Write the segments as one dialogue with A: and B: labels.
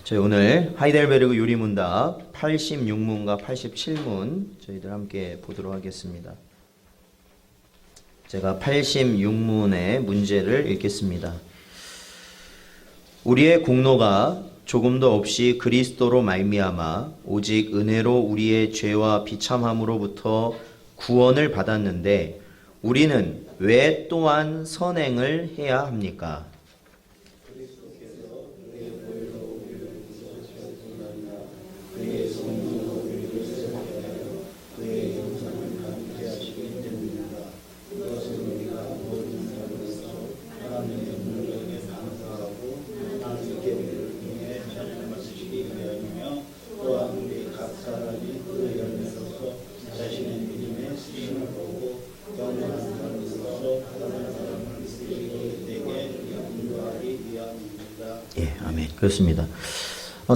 A: 저희 오늘 하이델베르그 유리문답 86문과 87문 저희들 함께 보도록 하겠습니다. 제가 86문의 문제를 읽겠습니다. 우리의 공로가 조금도 없이 그리스도로 말미암아 오직 은혜로 우리의 죄와 비참함으로부터 구원을 받았는데 우리는 왜 또한 선행을 해야 합니까? 아멘. 그렇습니다.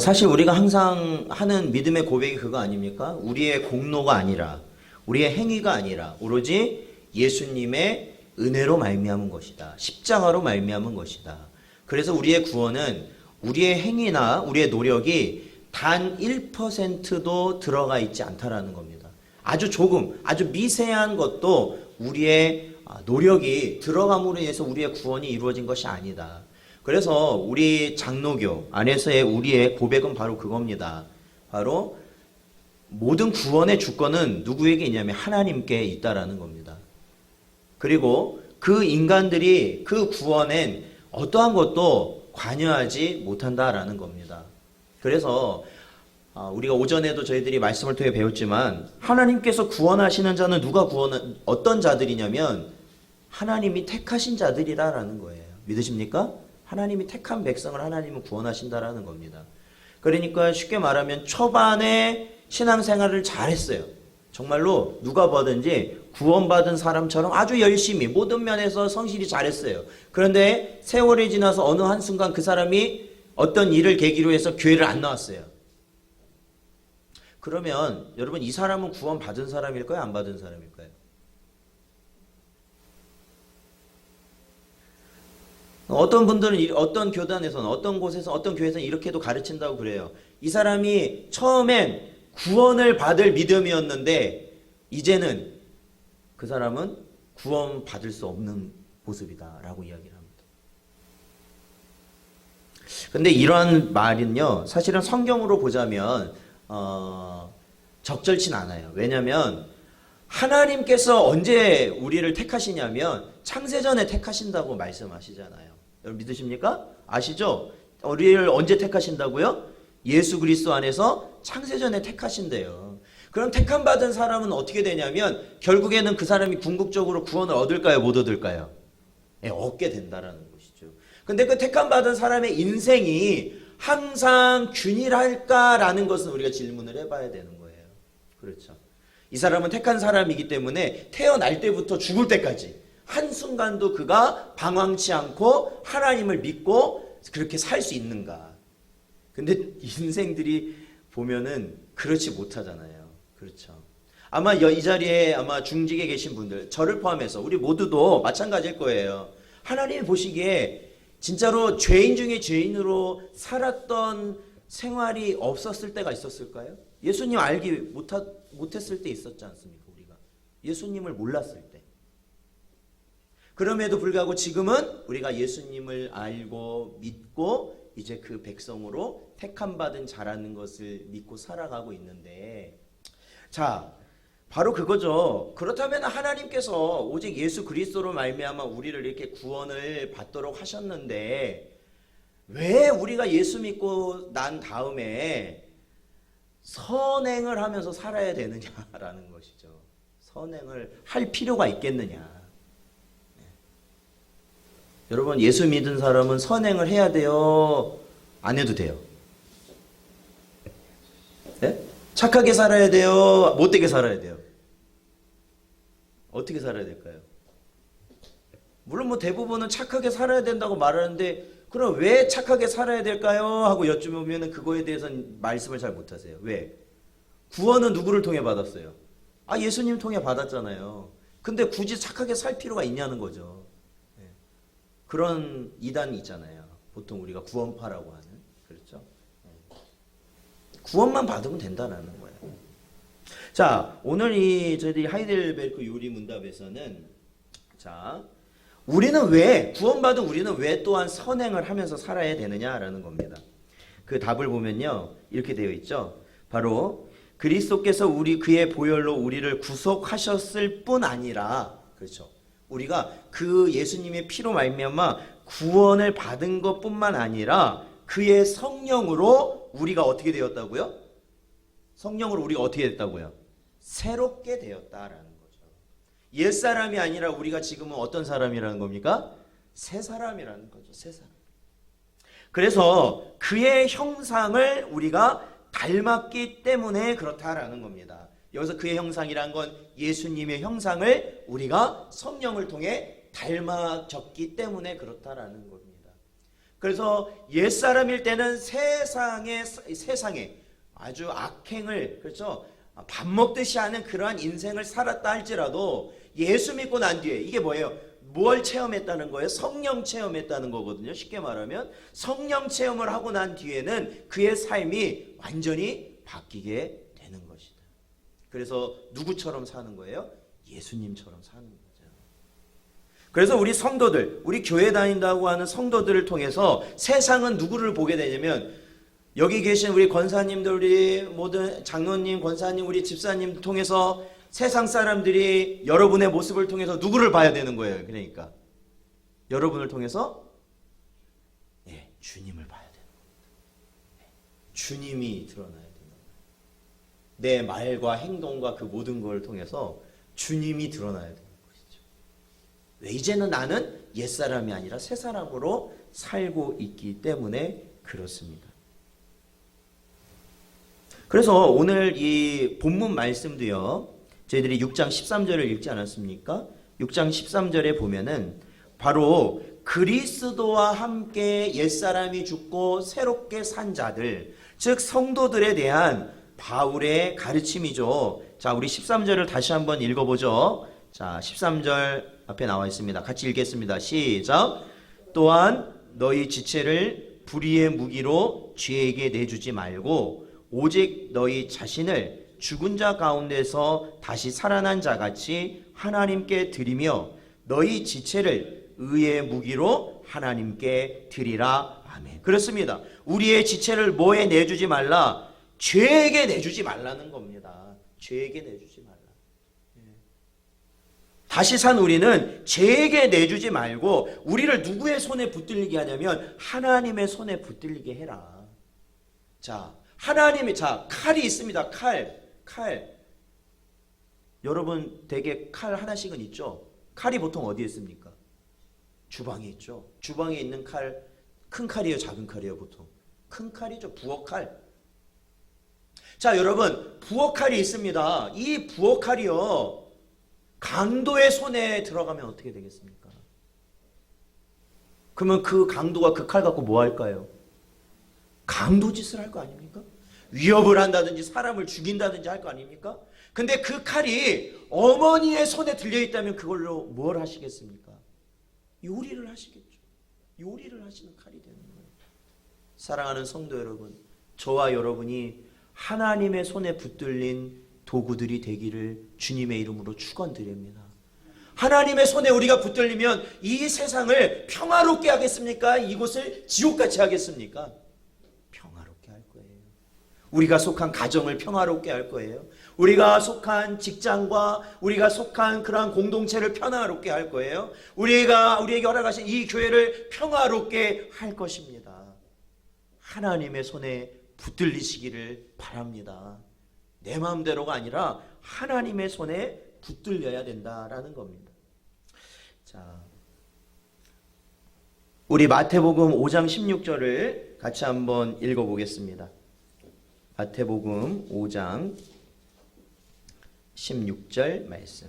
A: 사실 우리가 항상 하는 믿음의 고백이 그거 아닙니까? 우리의 공로가 아니라 우리의 행위가 아니라 오로지 예수님의 은혜로 말미암은 것이다. 십자가로 말미암은 것이다. 그래서 우리의 구원은 우리의 행위나 우리의 노력이 단 1%도 들어가 있지 않다라는 겁니다. 아주 조금, 아주 미세한 것도 우리의 노력이 들어감으로 인해서 우리의 구원이 이루어진 것이 아니다. 그래서 우리 장로교 안에서의 우리의 고백은 바로 그겁니다. 바로 모든 구원의 주권은 누구에게 있냐면 하나님께 있다라는 겁니다. 그리고 그 인간들이 그 구원엔 어떠한 것도 관여하지 못한다라는 겁니다. 그래서 우리가 오전에도 저희들이 말씀을 통해 배웠지만 하나님께서 구원하시는 자는 어떤 자들이냐면 하나님이 택하신 자들이라는 거예요. 믿으십니까? 하나님이 택한 백성을 하나님은 구원하신다라는 겁니다. 그러니까 쉽게 말하면 초반에 신앙생활을 잘했어요. 정말로 누가 보든지 구원받은 사람처럼 아주 열심히 모든 면에서 성실히 잘했어요. 그런데 세월이 지나서 어느 한순간 그 사람이 어떤 일을 계기로 해서 교회를 안 나왔어요. 그러면 여러분 이 사람은 구원받은 사람일까요? 안 받은 사람일까요? 어떤 분들은 어떤 교단에서는 어떤 곳에서 어떤 교회에서는 이렇게도 가르친다고 그래요. 이 사람이 처음엔 구원을 받을 믿음이었는데 이제는 그 사람은 구원 받을 수 없는 모습이다라고 이야기를 합니다. 근데 이런 말은요 사실은 성경으로 보자면 적절치 않아요. 왜냐하면 하나님께서 언제 우리를 택하시냐면 창세전에 택하신다고 말씀하시잖아요. 여러분 믿으십니까? 아시죠? 우리를 언제 택하신다고요? 예수 그리스도 안에서 창세전에 택하신대요. 그럼 택함 받은 사람은 어떻게 되냐면 결국에는 그 사람이 궁극적으로 구원을 얻을까요? 못 얻을까요? 네, 얻게 된다라는 것이죠. 근데 그 택함 받은 사람의 인생이 항상 균일할까라는 것은 우리가 질문을 해봐야 되는 거예요. 그렇죠. 이 사람은 택한 사람이기 때문에 태어날 때부터 죽을 때까지 한순간도 그가 방황치 않고 하나님을 믿고 그렇게 살 수 있는가. 근데 인생들이 보면은 그렇지 못하잖아요. 그렇죠. 아마 이 자리에 아마 중직에 계신 분들, 저를 포함해서 우리 모두도 마찬가지일 거예요. 하나님이 보시기에 진짜로 죄인 중에 죄인으로 살았던 생활이 없었을 때가 있었을까요? 예수님 알기 못했을 때 있었지 않습니까? 우리가 예수님을 몰랐을 때. 그럼에도 불구하고 지금은 우리가 예수님을 알고 믿고 이제 그 백성으로 택함받은 자라는 것을 믿고 살아가고 있는데, 자 바로 그거죠. 그렇다면 하나님께서 오직 예수 그리스도로 말미암아 우리를 이렇게 구원을 받도록 하셨는데 왜 우리가 예수 믿고 난 다음에 선행을 하면서 살아야 되느냐라는 것이죠. 선행을 할 필요가 있겠느냐. 여러분 예수 믿은 사람은 선행을 해야 돼요? 안 해도 돼요? 네? 착하게 살아야 돼요? 못되게 살아야 돼요? 어떻게 살아야 될까요? 물론 뭐 대부분은 착하게 살아야 된다고 말하는데 그럼 왜 착하게 살아야 될까요? 하고 여쭈면 그거에 대해서는 말씀을 잘 못하세요. 왜? 구원은 누구를 통해 받았어요? 예수님 통해 받았잖아요. 근데 굳이 착하게 살 필요가 있냐는 거죠. 그런 이단이 있잖아요. 보통 우리가 구원파라고 하는. 그렇죠? 구원만 받으면 된다라는 거예요. 자, 오늘 저희들이 하이델베르크 요리 문답에서는 자, 우리는 왜 구원받은 우리는 왜 또한 선행을 하면서 살아야 되느냐라는 겁니다. 그 답을 보면요, 이렇게 되어 있죠. 바로 그리스도께서 그의 보혈로 우리를 구속하셨을 뿐 아니라, 그렇죠. 우리가 그 예수님의 피로 말미암아 구원을 받은 것뿐만 아니라 그의 성령으로 우리가 어떻게 되었다고요? 성령으로 우리가 어떻게 됐다고요? 새롭게 되었다라는 거죠. 옛사람이 아니라 우리가 지금은 어떤 사람이라는 겁니까? 새 사람이라는 거죠. 새 사람. 그래서 그의 형상을 우리가 닮았기 때문에 그렇다라는 겁니다. 여기서 그의 형상이란 건 예수님의 형상을 우리가 성령을 통해 닮아졌기 때문에 그렇다라는 겁니다. 그래서 옛사람일 때는 세상에 아주 악행을, 그렇죠, 밥 먹듯이 하는 그러한 인생을 살았다 할지라도 예수 믿고 난 뒤에 이게 뭐예요? 뭘 체험했다는 거예요? 성령 체험했다는 거거든요. 쉽게 말하면 성령 체험을 하고 난 뒤에는 그의 삶이 완전히 바뀌게 되는 것이다. 그래서 누구처럼 사는 거예요? 예수님처럼 사는 거죠. 그래서 우리 성도들, 우리 교회 다닌다고 하는 성도들을 통해서 세상은 누구를 보게 되냐면 여기 계신 우리 권사님들, 우리 모든 장로님, 권사님, 우리 집사님 통해서 세상 사람들이 여러분의 모습을 통해서 누구를 봐야 되는 거예요. 그러니까 여러분을 통해서 주님을 봐야 되는 겁니다. 주님이 드러나야 되는 거예요. 내 말과 행동과 그 모든 걸 통해서 주님이 드러나야 되는 것이죠. 왜? 이제는 나는 옛사람이 아니라 새사람으로 살고 있기 때문에 그렇습니다. 그래서 오늘 이 본문 말씀도요, 저희들이 6장 13절을 읽지 않았습니까? 6장 13절에 보면은 바로 그리스도와 함께 옛사람이 죽고 새롭게 산 자들, 즉 성도들에 대한 바울의 가르침이죠. 자, 우리 13절을 다시 한번 읽어보죠. 자, 13절 앞에 나와 있습니다. 같이 읽겠습니다. 시작. 또한 너희 지체를 불의의 무기로 죄에게 내주지 말고 오직 너희 자신을 죽은 자 가운데서 다시 살아난 자같이 하나님께 드리며 너희 지체를 의의 무기로 하나님께 드리라. 아멘. 그렇습니다. 우리의 지체를 뭐에 내주지 말라? 죄에게 내주지 말라는 겁니다. 죄에게 내주지 말라. 다시 산 우리는 죄에게 내주지 말고 우리를 누구의 손에 붙들리게 하냐면 하나님의 손에 붙들리게 해라. 자, 하나님이, 자, 칼이 있습니다. 칼. 여러분 댁에 칼 하나씩은 있죠? 칼이 보통 어디에 있습니까? 주방에 있죠. 주방에 있는 칼, 큰 칼이에요, 작은 칼이에요? 보통 큰 칼이죠. 부엌칼. 자, 여러분 부엌칼이 있습니다. 이 부엌칼이요, 강도의 손에 들어가면 어떻게 되겠습니까? 그러면 그 강도가 그 칼 갖고 뭐 할까요? 강도 짓을 할 거 아닙니까? 위협을 한다든지 사람을 죽인다든지 할 거 아닙니까? 근데 그 칼이 어머니의 손에 들려있다면 그걸로 뭘 하시겠습니까? 요리를 하시겠죠. 요리를 하시는 칼이 되는 거예요. 사랑하는 성도 여러분, 저와 여러분이 하나님의 손에 붙들린 도구들이 되기를 주님의 이름으로 축원드립니다. 하나님의 손에 우리가 붙들리면 이 세상을 평화롭게 하겠습니까? 이곳을 지옥같이 하겠습니까? 평화롭게 할 거예요. 우리가 속한 가정을 평화롭게 할 거예요. 우리가 속한 직장과 우리가 속한 그러한 공동체를 평화롭게 할 거예요. 우리에게 허락하신 이 교회를 평화롭게 할 것입니다. 하나님의 손에 붙들리시기를 바랍니다. 내 마음대로가 아니라 하나님의 손에 붙들려야 된다라는 겁니다. 자, 우리 마태복음 5장 16절을 같이 한번 읽어보겠습니다. 마태복음 5장 16절 말씀.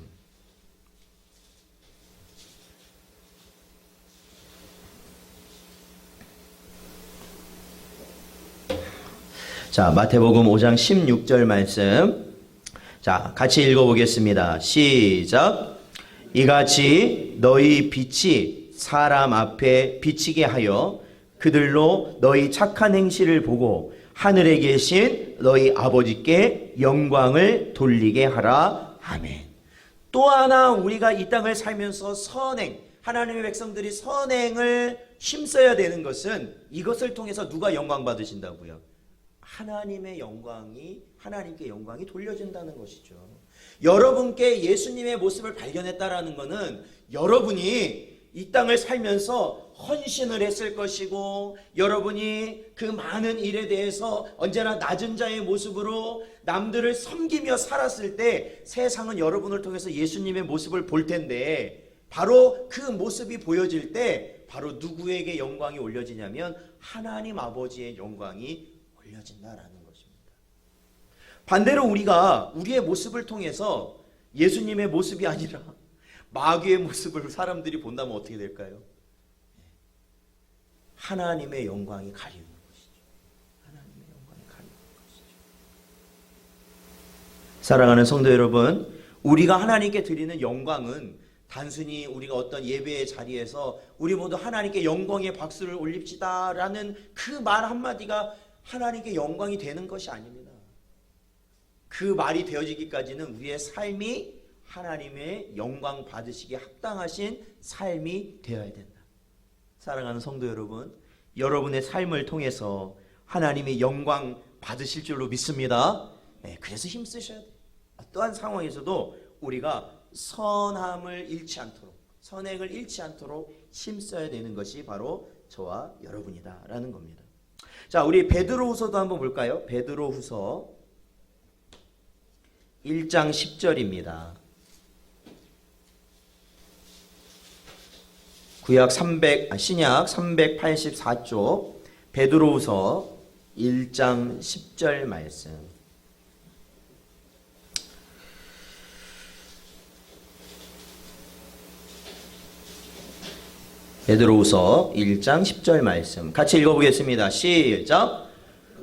A: 자, 마태복음 5장 16절 말씀. 자, 같이 읽어보겠습니다. 시작. 이같이 너희 빛이 사람 앞에 비치게 하여 그들로 너희 착한 행실을 보고 하늘에 계신 너희 아버지께 영광을 돌리게 하라. 아멘. 또 하나 우리가 이 땅을 살면서 선행, 하나님의 백성들이 선행을 힘써야 되는 것은 이것을 통해서 누가 영광 받으신다고요? 하나님의 영광이, 하나님께 영광이 돌려진다는 것이죠. 여러분께 예수님의 모습을 발견했다라는 것은 여러분이 이 땅을 살면서 헌신을 했을 것이고, 여러분이 그 많은 일에 대해서 언제나 낮은 자의 모습으로 남들을 섬기며 살았을 때 세상은 여러분을 통해서 예수님의 모습을 볼 텐데, 바로 그 모습이 보여질 때 바로 누구에게 영광이 올려지냐면 하나님 아버지의 영광이 올려진다라는 것입니다. 반대로 우리가 우리의 모습을 통해서 예수님의 모습이 아니라 마귀의 모습을 사람들이 본다면 어떻게 될까요? 하나님의 영광이 가리는 것이죠. 하나님의 영광이 가리는 것이죠. 사랑하는 성도 여러분, 우리가 하나님께 드리는 영광은 단순히 우리가 어떤 예배의 자리에서 우리 모두 하나님께 영광의 박수를 올립시다라는 그 말 한마디가 하나님께 영광이 되는 것이 아닙니다. 그 말이 되어지기까지는 우리의 삶이 하나님의 영광 받으시기에 합당하신 삶이 되어야 된다. 사랑하는 성도 여러분, 여러분의 삶을 통해서 하나님의 영광 받으실 줄로 믿습니다. 그래서 힘쓰셔야 돼요. 어떠한 상황에서도 우리가 선함을 잃지 않도록, 선행을 잃지 않도록 힘써야 되는 것이 바로 저와 여러분이다라는 겁니다. 자, 우리 베드로후서도 한번 볼까요? 베드로후서 1장 10절입니다. 신약 384쪽 베드로후서 1장 10절 말씀. 베드로후서 1장 10절 말씀 같이 읽어보겠습니다. 시작.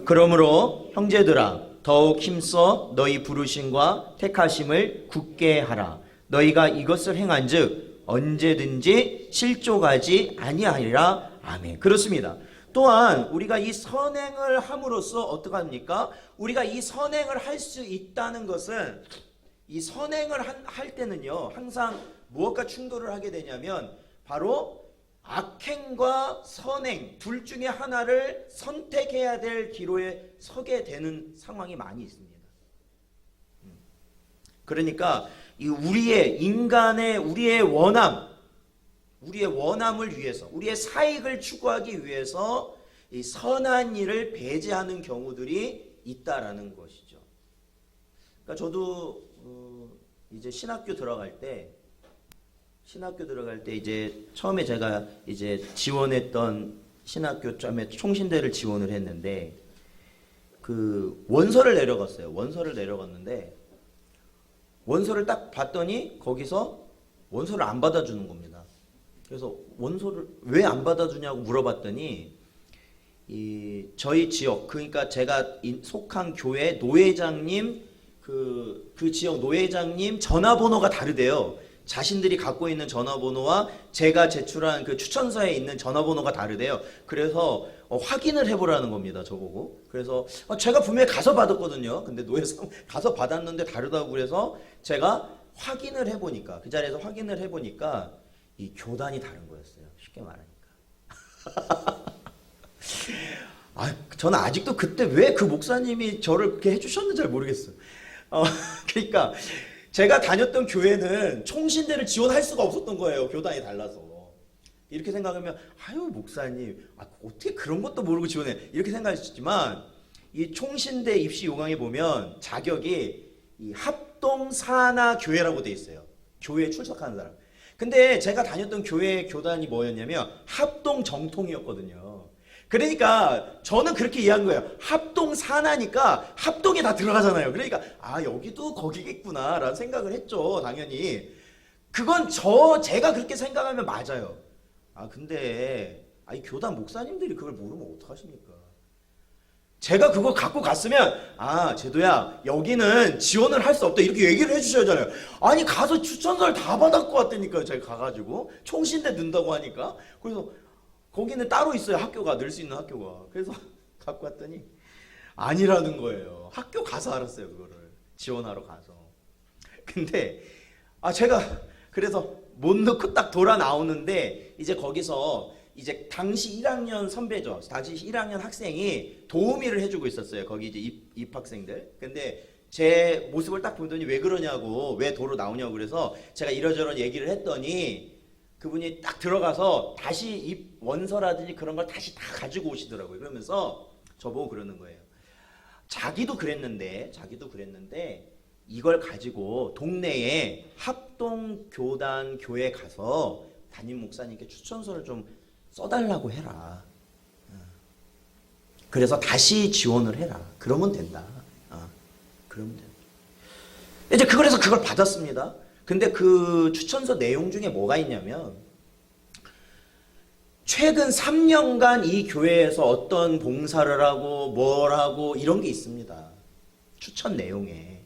A: 그러므로 형제들아 더욱 힘써 너희 부르심과 택하심을 굳게 하라. 너희가 이것을 행한즉 언제든지 실족하지 아니하리라. 아멘. 그렇습니다. 또한 우리가 이 선행을 함으로써 어떻게 합니까? 우리가 이 선행을 할 수 있다는 것은, 이 선행을 할 때는요 항상 무엇과 충돌을 하게 되냐면 바로 악행과 선행 둘 중에 하나를 선택해야 될 기로에 서게 되는 상황이 많이 있습니다. 그러니까 이 우리의 원함을 위해서, 우리의 사익을 추구하기 위해서 이 선한 일을 배제하는 경우들이 있다라는 것이죠. 그러니까 저도 이제 신학교 들어갈 때 이제 처음에 제가 이제 지원했던 신학교 처음에 총신대를 지원을 했는데 그 원서를 내려갔는데 원서를 딱 봤더니 거기서 원서를 안 받아주는 겁니다. 그래서 원서를 왜 안 받아주냐고 물어봤더니 저희 지역, 그러니까 제가 속한 교회 노회장님 그 지역 노회장님 전화번호가 다르대요. 자신들이 갖고 있는 전화번호와 제가 제출한 그 추천서에 있는 전화번호가 다르대요. 그래서 확인을 해보라는 겁니다, 저보고. 그래서 제가 분명히 가서 받았거든요. 근데 노회장 가서 받았는데 다르다고 그래서 제가 확인을 해보니까, 그 자리에서 확인을 해보니까 이 교단이 다른 거였어요. 쉽게 말하니까. 저는 아직도 그때 왜 그 목사님이 저를 그렇게 해주셨는지 잘 모르겠어요. 그러니까 제가 다녔던 교회는 총신대를 지원할 수가 없었던 거예요. 교단이 달라서. 이렇게 생각하면 목사님 어떻게 그런 것도 모르고 지원해, 이렇게 생각했지만 이 총신대 입시 요강에 보면 자격이 이 합동산하교회라고 돼 있어요. 교회에 출석하는 사람. 근데 제가 다녔던 교회 교단이 뭐였냐면 합동정통이었거든요. 그러니까 저는 그렇게 이해한 거예요. 합동산하니까 합동에 다 들어가잖아요. 그러니까 여기도 거기겠구나 라는 생각을 했죠. 당연히 그건 제가 그렇게 생각하면 맞아요. 근데 이 교단 목사님들이 그걸 모르면 어떡하십니까? 제가 그거 갖고 갔으면 제도야 여기는 지원을 할 수 없다 이렇게 얘기를 해주셔야잖아요. 가서 추천서를 다 받았고 왔다니까요. 제가 가가지고 총신대 넣는다고 하니까. 그래서 거기는 따로 있어요. 학교가, 넣을 수 있는 학교가. 그래서 갖고 왔더니 아니라는 거예요. 학교 가서 알았어요, 그거를. 지원하러 가서. 근데 제가 그래서 못 넣고 딱 돌아 나오는데 이제 거기서 이제 당시 1학년 선배죠. 당시 1학년 학생이 도우미를 해주고 있었어요. 거기 이제 입학생들. 근데 제 모습을 딱 보더니 왜 그러냐고, 왜 도로 나오냐고 그래서 제가 이러저런 얘기를 했더니 그분이 딱 들어가서 다시 원서라든지 그런 걸 다시 다 가지고 오시더라고요. 그러면서 저보고 그러는 거예요. 자기도 그랬는데 이걸 가지고 동네에 합동교단 교회 가서 담임 목사님께 추천서를 좀 써달라고 해라. 그래서 다시 지원을 해라. 그러면 된다. 그러면 된다. 이제 그래서 그걸 받았습니다. 근데 그 추천서 내용 중에 뭐가 있냐면 최근 3년간 이 교회에서 어떤 봉사를 하고 뭘 하고 이런 게 있습니다. 추천 내용에.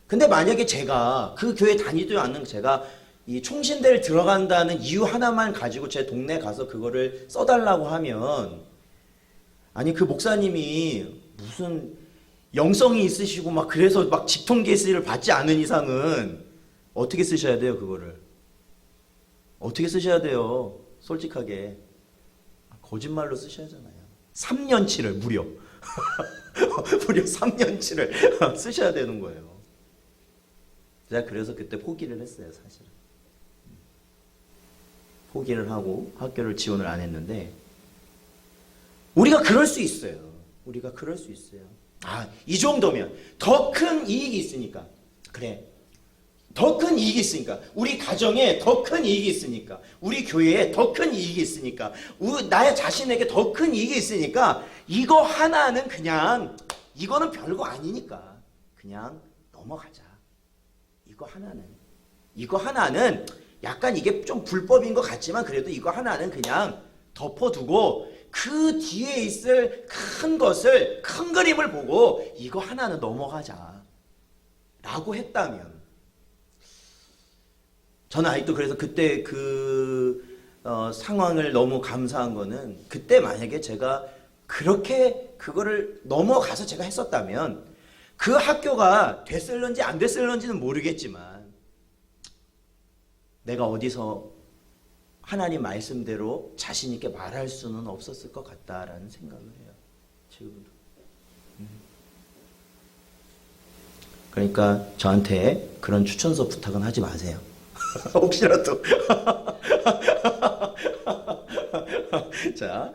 A: 근데 만약에 제가 그 교회 다니지도 않는 제가 이 총신대를 들어간다는 이유 하나만 가지고 제 동네 가서 그거를 써달라고 하면, 아니 그 목사님이 무슨 영성이 있으시고 막 그래서 막 집통계시를 받지 않은 이상은 어떻게 쓰셔야 돼요, 그거를? 어떻게 쓰셔야 돼요? 솔직하게. 거짓말로 쓰셔야 하잖아요. 3년치를 무려. 무려 3년치를 쓰셔야 되는 거예요. 제가 그래서 그때 포기를 했어요, 사실은. 포기를 하고 학교를 지원을 안 했는데, 우리가 그럴 수 있어요. 우리가 그럴 수 있어요. 이 정도면 더 큰 이익이 있으니까. 그래. 더 큰 이익이 있으니까. 우리 가정에 더 큰 이익이 있으니까. 우리 교회에 더 큰 이익이 있으니까. 나의 자신에게 더 큰 이익이 있으니까 이거 하나는 그냥, 이거는 별거 아니니까 그냥 넘어가자. 이거 하나는 약간 이게 좀 불법인 것 같지만 그래도 이거 하나는 그냥 덮어두고 그 뒤에 있을 큰 것을, 큰 그림을 보고 이거 하나는 넘어가자 라고 했다면, 저는 아직도 그래서 그때 상황을 너무 감사한 거는, 그때 만약에 제가 그렇게 그거를 넘어가서 제가 했었다면 그 학교가 됐을런지 안 됐을런지는 모르겠지만 내가 어디서 하나님 말씀대로 자신 있게 말할 수는 없었을 것 같다라는 생각을 해요. 지금도. 그러니까 저한테 그런 추천서 부탁은 하지 마세요. 혹시라도. 자,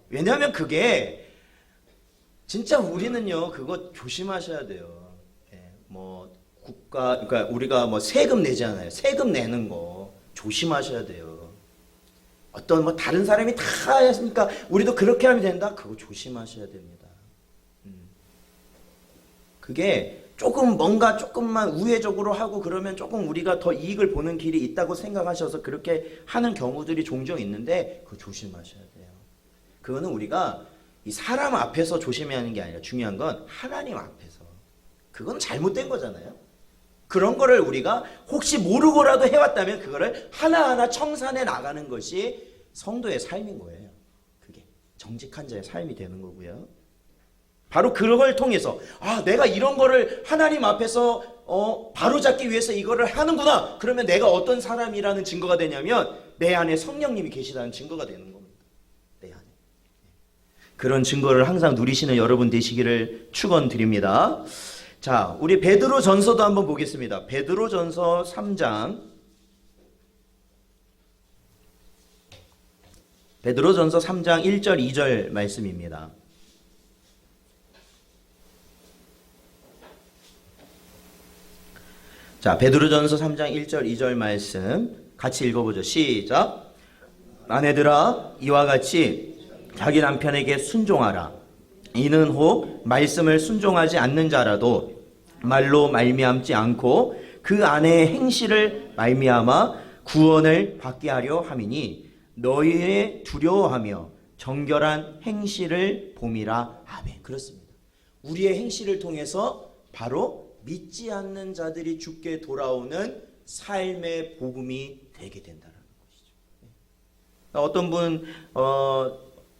A: 왜냐하면 그게 진짜 우리는요, 그거 조심하셔야 돼요. 그러니까 우리가 뭐 세금 내잖아요. 세금 내는 거 조심하셔야 돼요. 어떤 다른 사람이 다 했으니까 우리도 그렇게 하면 된다? 그거 조심하셔야 됩니다. 그게 조금만 우회적으로 하고 그러면 조금 우리가 더 이익을 보는 길이 있다고 생각하셔서 그렇게 하는 경우들이 종종 있는데, 그거 조심하셔야 돼요. 그거는 우리가 이 사람 앞에서 조심해야 하는 게 아니라 중요한 건 하나님 앞에서. 그건 잘못된 거잖아요. 그런 거를 우리가 혹시 모르고라도 해왔다면 그거를 하나하나 청산해 나가는 것이 성도의 삶인 거예요. 그게 정직한 자의 삶이 되는 거고요. 바로 그걸 통해서 내가 이런 거를 하나님 앞에서 바로잡기 위해서 이거를 하는구나. 그러면 내가 어떤 사람이라는 증거가 되냐면 내 안에 성령님이 계시다는 증거가 되는 겁니다. 내 안에. 그런 증거를 항상 누리시는 여러분 되시기를 축원드립니다. 자, 우리 베드로전서도 한번 보겠습니다. 베드로전서 3장. 베드로전서 3장 1절 2절 말씀입니다. 자, 베드로전서 3장 1절 2절 말씀 같이 읽어보죠. 시작. 아내들아, 이와 같이 자기 남편에게 순종하라. 이는 혹 말씀을 순종하지 않는 자라도 말로 말미암지 않고 그 아내의 행실을 말미암아 구원을 받게 하려 함이니 너희의 두려워하며 정결한 행실을 봄이라. 아멘. 그렇습니다. 우리의 행실을 통해서 바로 믿지 않는 자들이 죽게 돌아오는 삶의 복음이 되게 된다는 것이죠.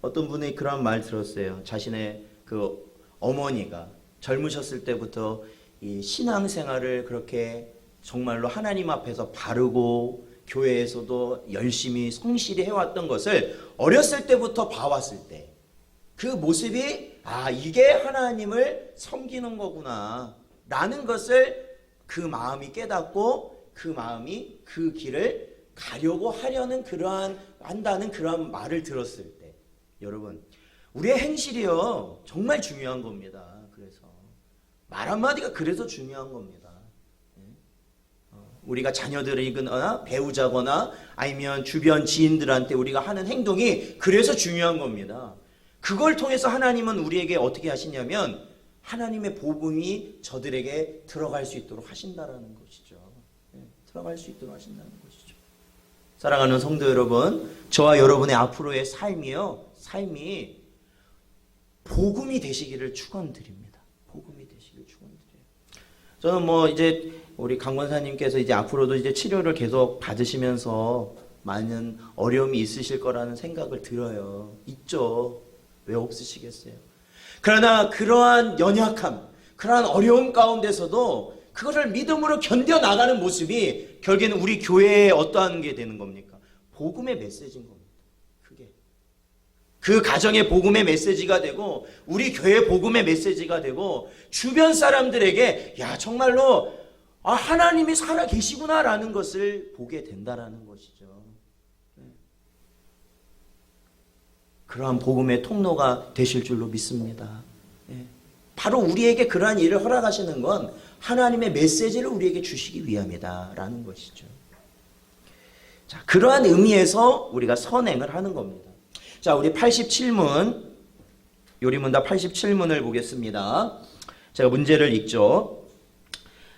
A: 어떤 분이 그런 말 들었어요. 자신의 그 어머니가 젊으셨을 때부터 이 신앙생활을 그렇게 정말로 하나님 앞에서 바르고 교회에서도 열심히 성실히 해왔던 것을 어렸을 때부터 봐왔을 때 그 모습이 이게 하나님을 섬기는 거구나 라는 것을 그 마음이 깨닫고 그 마음이 그 길을 가려고 하려는 한다는 그러한 말을 들었을 때 여러분 우리의 행실이요 정말 중요한 겁니다. 그래서 말 한마디가 그래서 중요한 겁니다. 우리가 자녀들이거나 배우자거나 아니면 주변 지인들한테 우리가 하는 행동이 그래서 중요한 겁니다. 그걸 통해서 하나님은 우리에게 어떻게 하시냐면 하나님의 복음이 저들에게 들어갈 수 있도록 하신다라는 것이죠. 들어갈 수 있도록 하신다는 것이죠. 사랑하는 성도 여러분, 저와 여러분의 앞으로의 삶이 복음이 되시기를 축원드립니다. 복음이 되시기를 축원드려요. 저는 이제 우리 강 권사님께서 이제 앞으로도 이제 치료를 계속 받으시면서 많은 어려움이 있으실 거라는 생각을 들어요. 있죠. 왜 없으시겠어요? 그러나 그러한 연약함, 그러한 어려움 가운데서도 그것을 믿음으로 견뎌나가는 모습이 결국에는 우리 교회에 어떠한 게 되는 겁니까? 복음의 메시지인 겁니다. 그게. 그 가정의 복음의 메시지가 되고 우리 교회 복음의 메시지가 되고 주변 사람들에게 정말로 하나님이 살아 계시구나라는 것을 보게 된다라는 것이죠. 그러한 복음의 통로가 되실 줄로 믿습니다. 바로 우리에게 그러한 일을 허락하시는 건 하나님의 메시지를 우리에게 주시기 위함이다라는 것이죠. 자, 그러한 의미에서 우리가 선행을 하는 겁니다. 자, 우리 87문, 요리문답 87문을 보겠습니다. 제가 문제를 읽죠.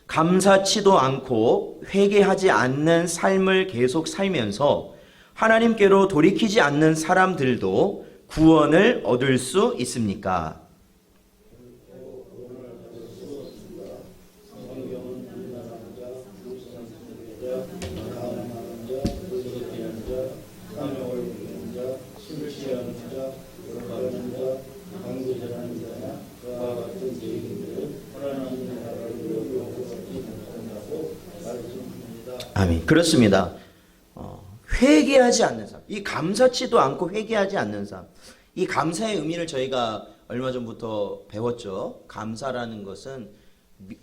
A: 감사치도 않고 회개하지 않는 삶을 계속 살면서 하나님께로 돌이키지 않는 사람들도 구원을 얻을 수 있습니까? 아멘. 그렇습니다. 회개하지 않는 삶, 이 감사치도 않고 회개하지 않는 삶, 이 감사의 의미를 저희가 얼마 전부터 배웠죠. 감사라는 것은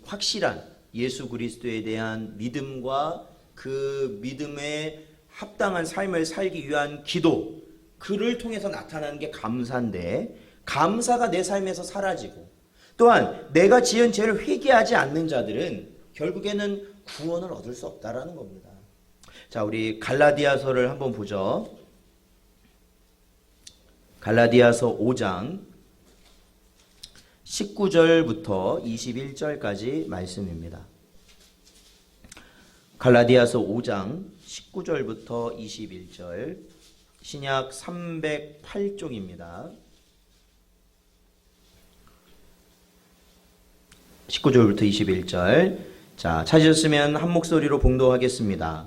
A: 확실한 예수 그리스도에 대한 믿음과 그 믿음에 합당한 삶을 살기 위한 기도, 그를 통해서 나타나는 게 감사인데, 감사가 내 삶에서 사라지고 또한 내가 지은 죄를 회개하지 않는 자들은 결국에는 구원을 얻을 수 없다라는 겁니다. 자, 우리 갈라디아서를 한번 보죠. 갈라디아서 5장 19절부터 21절까지 말씀입니다. 갈라디아서 5장 19절부터 21절, 신약 308쪽입니다. 19절부터 21절. 자, 찾으셨으면 한 목소리로 봉독하겠습니다.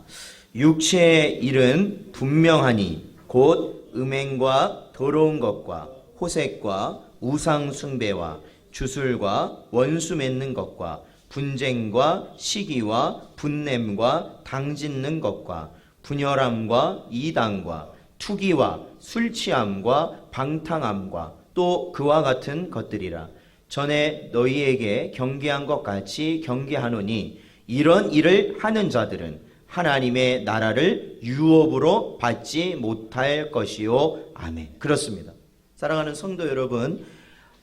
A: 육체의 일은 분명하니 곧 음행과 더러운 것과 호색과 우상 숭배와 주술과 원수 맺는 것과 분쟁과 시기와 분냄과 당짓는 것과 분열함과 이단과 투기와 술취함과 방탕함과 또 그와 같은 것들이라. 전에 너희에게 경계한 것 같이 경계하노니 이런 일을 하는 자들은 하나님의 나라를 유업으로 받지 못할 것이요. 아멘. 그렇습니다. 사랑하는 성도 여러분,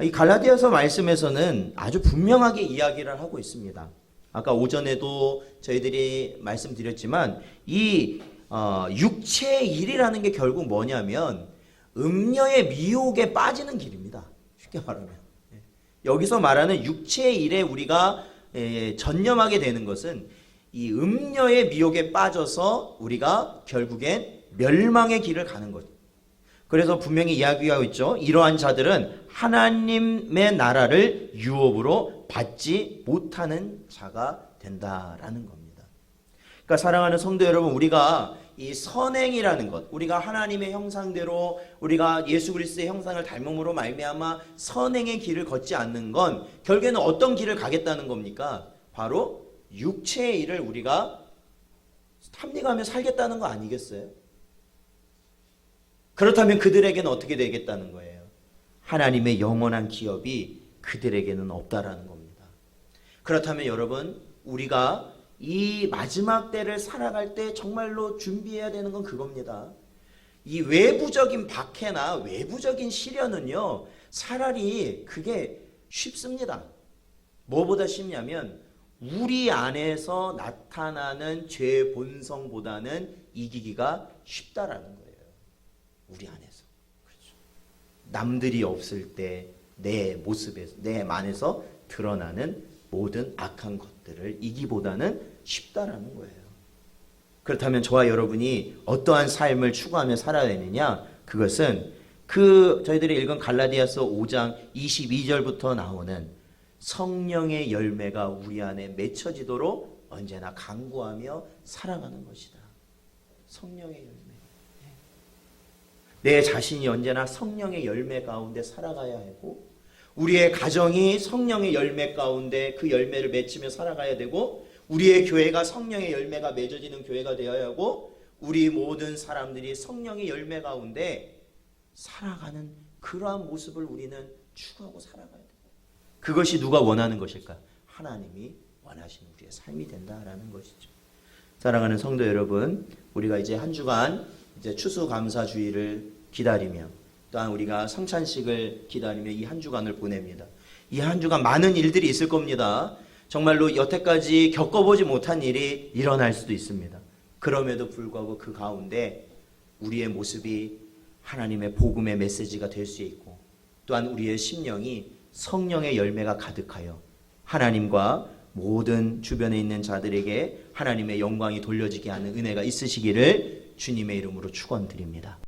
A: 이 갈라디아서 말씀에서는 아주 분명하게 이야기를 하고 있습니다. 아까 오전에도 저희들이 말씀드렸지만 이 육체의 일이라는 게 결국 뭐냐면 음녀의 미혹에 빠지는 길입니다. 쉽게 말하면. 여기서 말하는 육체의 일에 우리가 전념하게 되는 것은 이 음녀의 미혹에 빠져서 우리가 결국엔 멸망의 길을 가는 거죠. 그래서 분명히 이야기하고 있죠. 이러한 자들은 하나님의 나라를 유업으로 받지 못하는 자가 된다라는 겁니다. 그러니까 사랑하는 성도 여러분, 우리가 이 선행이라는 것, 우리가 하나님의 형상대로 우리가 예수 그리스도의 형상을 닮음으로 말미암아 선행의 길을 걷지 않는 건 결국에는 어떤 길을 가겠다는 겁니까? 바로 육체의 일을 우리가 탐닉하며 살겠다는 거 아니겠어요? 그렇다면 그들에게는 어떻게 되겠다는 거예요? 하나님의 영원한 기업이 그들에게는 없다라는 겁니다. 그렇다면 여러분, 우리가 이 마지막 때를 살아갈 때 정말로 준비해야 되는 건 그겁니다. 이 외부적인 박해나 외부적인 시련은요, 차라리 그게 쉽습니다. 뭐보다 쉽냐면 우리 안에서 나타나는 죄 본성보다는 이기기가 쉽다라는 거예요. 우리 안에서. 그렇죠. 남들이 없을 때 내 모습에서, 내 안에서 드러나는 모든 악한 것들을 이기보다는 쉽다라는 거예요. 그렇다면 저와 여러분이 어떠한 삶을 추구하며 살아야 되느냐? 그것은 저희들이 읽은 갈라디아서 5장 22절부터 나오는 성령의 열매가 우리 안에 맺혀지도록 언제나 간구하며 살아가는 것이다. 성령의 열매. 내 자신이 언제나 성령의 열매 가운데 살아가야 하고, 우리의 가정이 성령의 열매 가운데 그 열매를 맺히며 살아가야 되고, 우리의 교회가 성령의 열매가 맺어지는 교회가 되어야 하고, 우리 모든 사람들이 성령의 열매 가운데 살아가는 그러한 모습을 우리는 추구하고 살아가야 돼요. 그것이 누가 원하는 것일까? 하나님이 원하시는 우리의 삶이 된다라는 것이죠. 사랑하는 성도 여러분, 우리가 이제 한 주간 이제 추수감사주의를 기다리며 또한 우리가 성찬식을 기다리며 이 한 주간을 보냅니다. 이 한 주간 많은 일들이 있을 겁니다. 정말로 여태까지 겪어보지 못한 일이 일어날 수도 있습니다. 그럼에도 불구하고 그 가운데 우리의 모습이 하나님의 복음의 메시지가 될 수 있고, 또한 우리의 심령이 성령의 열매가 가득하여 하나님과 모든 주변에 있는 자들에게 하나님의 영광이 돌려지게 하는 은혜가 있으시기를 주님의 이름으로 축원드립니다.